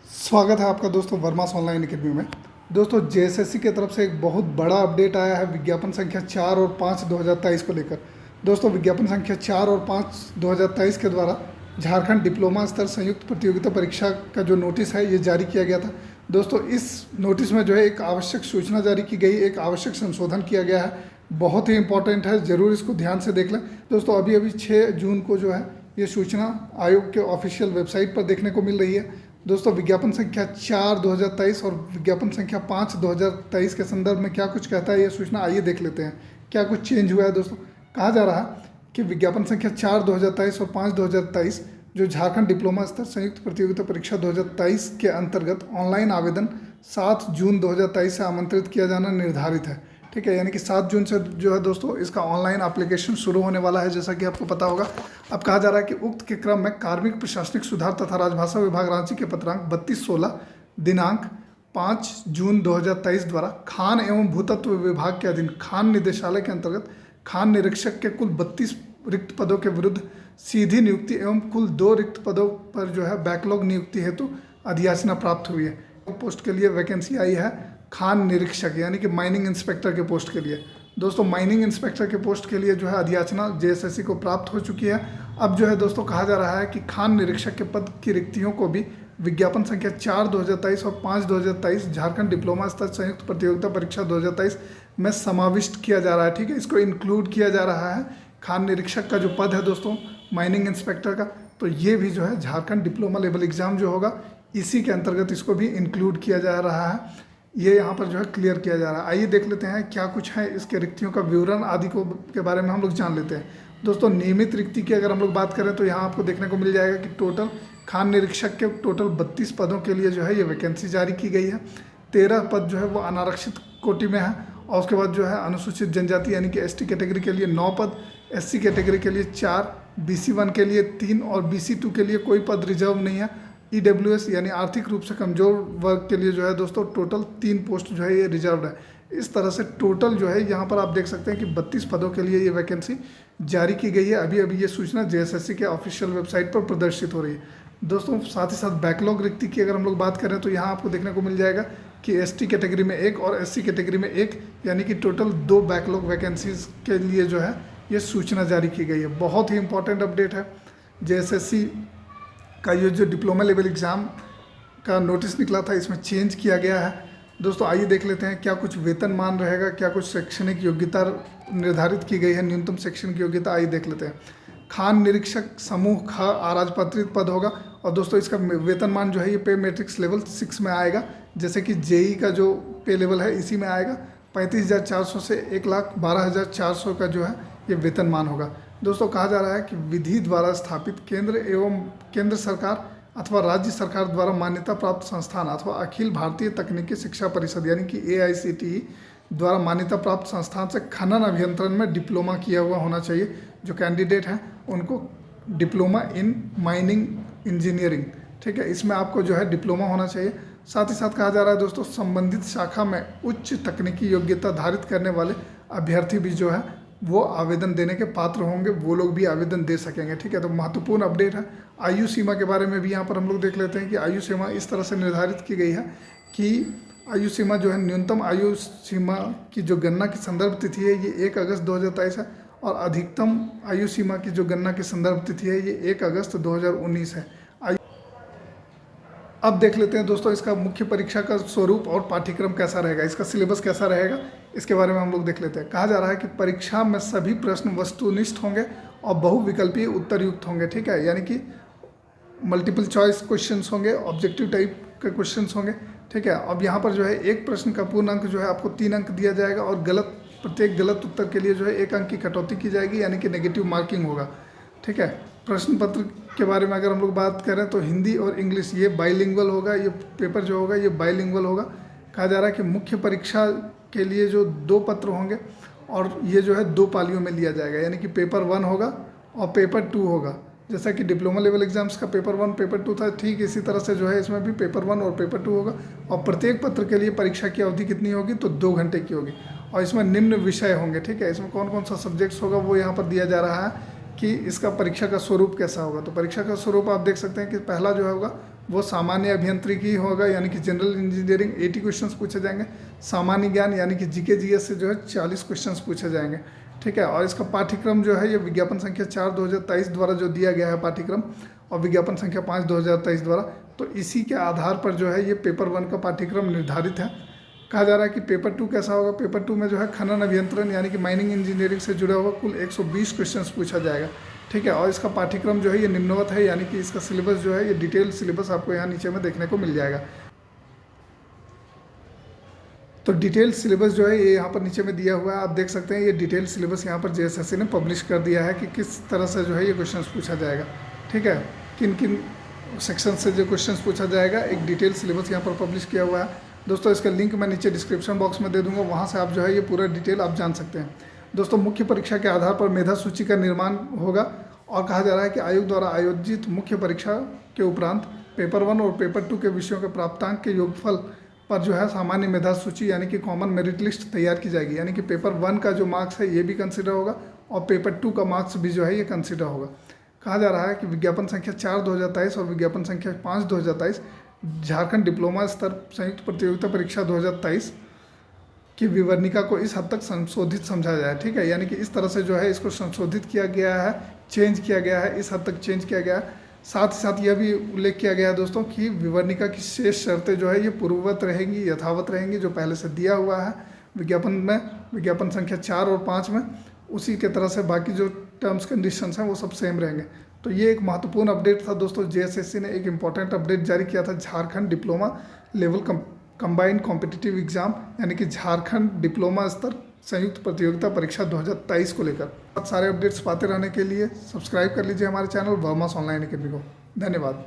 स्वागत है आपका दोस्तों वर्मास ऑनलाइन अकेडमी में। दोस्तों जेएसएससी की तरफ से एक बहुत बड़ा अपडेट आया है विज्ञापन संख्या 4 और 5 2023 को लेकर। दोस्तों विज्ञापन संख्या 4 और 5 2023 के द्वारा झारखंड डिप्लोमा स्तर संयुक्त प्रतियोगिता परीक्षा का जो नोटिस है ये जारी किया गया था। दोस्तों इस नोटिस में जो है एक आवश्यक सूचना जारी की गई, एक आवश्यक संशोधन किया गया है, बहुत ही इंपॉर्टेंट है, ज़रूर इसको ध्यान से देख लें। दोस्तों अभी अभी 6 जून को जो है ये सूचना आयोग के ऑफिशियल वेबसाइट पर देखने को मिल रही है। दोस्तों विज्ञापन संख्या 4 2023 और विज्ञापन संख्या 5 2023 के संदर्भ में क्या कुछ कहता है ये सूचना, आइए देख लेते हैं क्या कुछ चेंज हुआ है। दोस्तों कहा जा रहा है कि विज्ञापन संख्या 4 2023 और 5 2023 जो झारखंड डिप्लोमा स्तर संयुक्त प्रतियोगिता परीक्षा 2023 के अंतर्गत ऑनलाइन आवेदन 7 जून 2023 से आमंत्रित किया जाना निर्धारित है। ठीक है, यानी कि 7 जून से जो है दोस्तों इसका ऑनलाइन एप्लीकेशन शुरू होने वाला है, जैसा कि आपको पता होगा। अब कहा जा रहा है कि उक्त के क्रम में कार्मिक प्रशासनिक सुधार तथा राजभाषा विभाग रांची के पत्रांक 3216 दिनांक 5 जून 2023 द्वारा खान एवं भूतत्व विभाग के अधीन खान निदेशालय के अंतर्गत खान निरीक्षक के कुल 32 रिक्त पदों के विरुद्ध सीधी नियुक्ति एवं कुल 2 रिक्त पदों पर जो है बैकलॉग नियुक्ति हेतु अधियाचना प्राप्त हुई है। पोस्ट के लिए वैकेंसी आई है खान निरीक्षक यानी कि माइनिंग इंस्पेक्टर के पोस्ट के लिए। दोस्तों माइनिंग इंस्पेक्टर के पोस्ट के लिए जो है अधियाचना जेएसएससी को प्राप्त हो चुकी है। अब जो है दोस्तों कहा जा रहा है कि खान निरीक्षक के पद की रिक्तियों को भी विज्ञापन संख्या 4 2023 और 5 2023 झारखंड डिप्लोमा स्तर संयुक्त प्रतियोगिता परीक्षा 2023 में समाविष्ट किया जा रहा है। ठीक है, इसको इंक्लूड किया जा रहा है। खान निरीक्षक का जो पद है दोस्तों माइनिंग इंस्पेक्टर का, तो ये भी जो है झारखंड डिप्लोमा लेवल एग्जाम जो होगा इसी के अंतर्गत इसको भी इंक्लूड किया जा रहा है। ये यहाँ पर जो है क्लियर किया जा रहा है। आइए देख लेते हैं क्या कुछ है इसके रिक्तियों का विवरण आदि को के बारे में हम लोग जान लेते हैं। दोस्तों नियमित रिक्ति की अगर हम लोग बात करें तो यहाँ आपको देखने को मिल जाएगा कि टोटल खान निरीक्षक के टोटल 32 पदों के लिए जो है ये वैकेंसी जारी की गई है। 13 पद जो है वो अनारक्षित कोटि में है और उसके बाद जो है अनुसूचित जनजाति यानी कि एसटी कैटेगरी के लिए 9 पद, एससी कैटेगरी के लिए 4, BC1 के लिए 3 और BC2 के लिए कोई पद रिजर्व नहीं है। EWS यानी आर्थिक रूप से कमजोर वर्ग के लिए जो है दोस्तों टोटल 3 पोस्ट जो है ये रिजर्व्ड है। इस तरह से टोटल जो है यहाँ पर आप देख सकते हैं कि 32 पदों के लिए ये वैकेंसी जारी की गई है। अभी अभी ये सूचना जेएसएससी के ऑफिशियल वेबसाइट पर प्रदर्शित हो रही है। दोस्तों साथ ही साथ बैकलॉग रिक्ति की अगर हम लोग बात करें तो यहाँ आपको देखने को मिल जाएगा कि एसटी कैटेगरी में 1 और एससी कैटेगरी में 1 यानी कि टोटल 2 बैकलॉग वैकेंसीज के लिए जो है ये सूचना जारी की गई है। बहुत ही इंपॉर्टेंट अपडेट है। जेएसएससी का ये जो डिप्लोमा लेवल एग्ज़ाम का नोटिस निकला था इसमें चेंज किया गया है। दोस्तों आइए देख लेते हैं क्या कुछ वेतन मान रहेगा, क्या कुछ शैक्षणिक योग्यता निर्धारित की गई है, न्यूनतम शैक्षणिक योग्यता। आइए देख लेते हैं। खान निरीक्षक समूह ख अराजपत्रित पद होगा और दोस्तों इसका वेतनमान जो है ये पे मैट्रिक्स लेवल 6 में आएगा, जैसे कि जेई का जो पे लेवल है इसी में आएगा। 35,400 से 1,12,400 का जो है ये वेतनमान होगा। दोस्तों कहा जा रहा है कि विधि द्वारा स्थापित केंद्र सरकार अथवा राज्य सरकार द्वारा मान्यता प्राप्त संस्थान अथवा अखिल भारतीय तकनीकी शिक्षा परिषद यानी कि AICTE द्वारा मान्यता प्राप्त संस्थान से खनन अभियंत्रण में डिप्लोमा किया हुआ होना चाहिए। जो कैंडिडेट हैं उनको डिप्लोमा इन माइनिंग इंजीनियरिंग, ठीक है, इसमें आपको जो है डिप्लोमा होना चाहिए। साथ ही साथ कहा जा रहा है दोस्तों संबंधित शाखा में उच्च तकनीकी योग्यता धारित करने वाले अभ्यर्थी भी जो है वो आवेदन देने के पात्र होंगे, वो लोग भी आवेदन दे सकेंगे। ठीक है, तो महत्वपूर्ण अपडेट है। आयु सीमा के बारे में भी यहाँ पर हम लोग देख लेते हैं कि आयु सीमा इस तरह से निर्धारित की गई है कि आयु सीमा जो है न्यूनतम आयु सीमा की जो गणना की संदर्भ तिथि है ये 1 अगस्त 2023 है और अधिकतम आयु सीमा की जो गणना की संदर्भ तिथि है ये 1 अगस्त 2019 है। अब देख लेते हैं दोस्तों इसका मुख्य परीक्षा का स्वरूप और पाठ्यक्रम कैसा रहेगा, इसका सिलेबस कैसा रहेगा, इसके बारे में हम लोग देख लेते हैं। कहा जा रहा है कि परीक्षा में सभी प्रश्न वस्तुनिष्ठ होंगे और बहुविकल्पीय उत्तरयुक्त होंगे। ठीक है, यानी कि मल्टीपल चॉइस क्वेश्चंस होंगे, ऑब्जेक्टिव टाइप के क्वेश्चंस होंगे। ठीक है, अब यहाँ पर जो है एक प्रश्न का पूर्ण अंक जो है आपको 3 अंक दिया जाएगा और प्रत्येक गलत उत्तर के लिए जो है 1 अंक की कटौती की जाएगी, यानी कि नेगेटिव मार्किंग होगा। ठीक है, प्रश्न पत्र के बारे में अगर हम लोग बात करें तो हिंदी और इंग्लिश ये बाइलिंगुअल होगा, ये पेपर जो होगा ये बाइलिंगुअल होगा। कहा जा रहा है कि मुख्य परीक्षा के लिए जो 2 पत्र होंगे और ये जो है 2 पालियों में लिया जाएगा, यानी कि पेपर 1 होगा और पेपर 2 होगा। जैसा कि डिप्लोमा लेवल एग्जाम्स का पेपर 1 पेपर 2 था, ठीक इसी तरह से जो है इसमें भी पेपर 1 और पेपर 2 होगा। और प्रत्येक पत्र के लिए परीक्षा की अवधि कितनी होगी तो 2 घंटे की होगी और इसमें निम्न विषय होंगे। ठीक है, इसमें कौन कौन सा सब्जेक्ट्स होगा वो यहाँ पर दिया जा रहा है कि इसका परीक्षा का स्वरूप कैसा होगा। तो परीक्षा का स्वरूप आप देख सकते हैं कि पहला जो होगा वो सामान्य अभियांत्रिकी होगा यानी कि जनरल इंजीनियरिंग 80 क्वेश्चंस पूछे जाएंगे। सामान्य ज्ञान यानी कि जीके जीएस से जो है 40 क्वेश्चंस पूछे जाएंगे, ठीक है। और इसका पाठ्यक्रम जो है ये विज्ञापन संख्या 4 2023 द्वारा जो दिया गया है पाठ्यक्रम, और विज्ञापन संख्या 5 2023 द्वारा, तो इसी के आधार पर जो है ये पेपर 1 का पाठ्यक्रम निर्धारित है। कहा जा रहा है कि पेपर 2 कैसा होगा। पेपर 2 में जो है खनन अभियंत्रण यानी कि माइनिंग इंजीनियरिंग से जुड़ा हुआ कुल 120 क्वेश्चंस पूछा जाएगा, ठीक है। और इसका पाठ्यक्रम जो है ये निम्नवत है, यानी कि इसका सिलेबस जो है ये डिटेल सिलेबस आपको यहाँ नीचे में देखने को मिल जाएगा। तो डिटेल सिलेबस जो है ये यहाँ पर नीचे में दिया हुआ है, आप देख सकते हैं। ये डिटेल सिलेबस यहाँ पर जेएसएससी ने पब्लिश कर दिया है कि किस तरह से जो है ये क्वेश्चन पूछा जाएगा, ठीक है। किन किन सेक्शन से जो क्वेश्चन पूछा जाएगा, एक डिटेल सिलेबस यहाँ पर पब्लिश किया हुआ है। दोस्तों इसका लिंक मैं नीचे डिस्क्रिप्शन बॉक्स में दे दूँगा, वहाँ से आप जो है ये पूरा डिटेल आप जान सकते हैं। दोस्तों मुख्य परीक्षा के आधार पर मेधा सूची का निर्माण होगा, और कहा जा रहा है कि आयोग द्वारा आयोजित मुख्य परीक्षा के उपरांत पेपर 1 और पेपर 2 के विषयों के प्राप्तांक के योगफल पर जो है सामान्य मेधा सूची यानी कि कॉमन मेरिट लिस्ट तैयार की जाएगी। यानी कि पेपर 1 का जो मार्क्स है ये भी कंसिडर होगा, और पेपर 2 का मार्क्स भी जो है ये कंसिडर होगा। कहा जा रहा है कि विज्ञापन संख्या 4 2023 और विज्ञापन संख्या 5 2023 झारखंड डिप्लोमा स्तर संयुक्त प्रतियोगिता परीक्षा 2023 की विवरणिका को इस हद तक संशोधित समझा जाए, ठीक है। यानी कि इस तरह से जो है इसको संशोधित किया गया है, चेंज किया गया है, इस हद तक चेंज किया गया है। साथ ही साथ यह भी उल्लेख किया गया है दोस्तों कि विवरणिका की शेष शर्तें जो है ये पूर्ववत रहेंगी, यथावत रहेंगी, जो पहले से दिया हुआ है विज्ञापन में, विज्ञापन संख्या 4 और 5 में, उसी के तरह से बाकी जो टर्म्स कंडीशंस हैं वो सब सेम रहेंगे। तो ये एक महत्वपूर्ण अपडेट था दोस्तों। जेएसएससी ने एक इम्पॉर्टेंट अपडेट जारी किया था Jharkhand diploma level combined competitive exam यानी कि झारखंड डिप्लोमा स्तर संयुक्त प्रतियोगिता परीक्षा 2023 को लेकर। बहुत सारे अपडेट्स पाते रहने के लिए सब्सक्राइब कर लीजिए हमारे चैनल वर्मास ऑनलाइन अकेडमी को। धन्यवाद।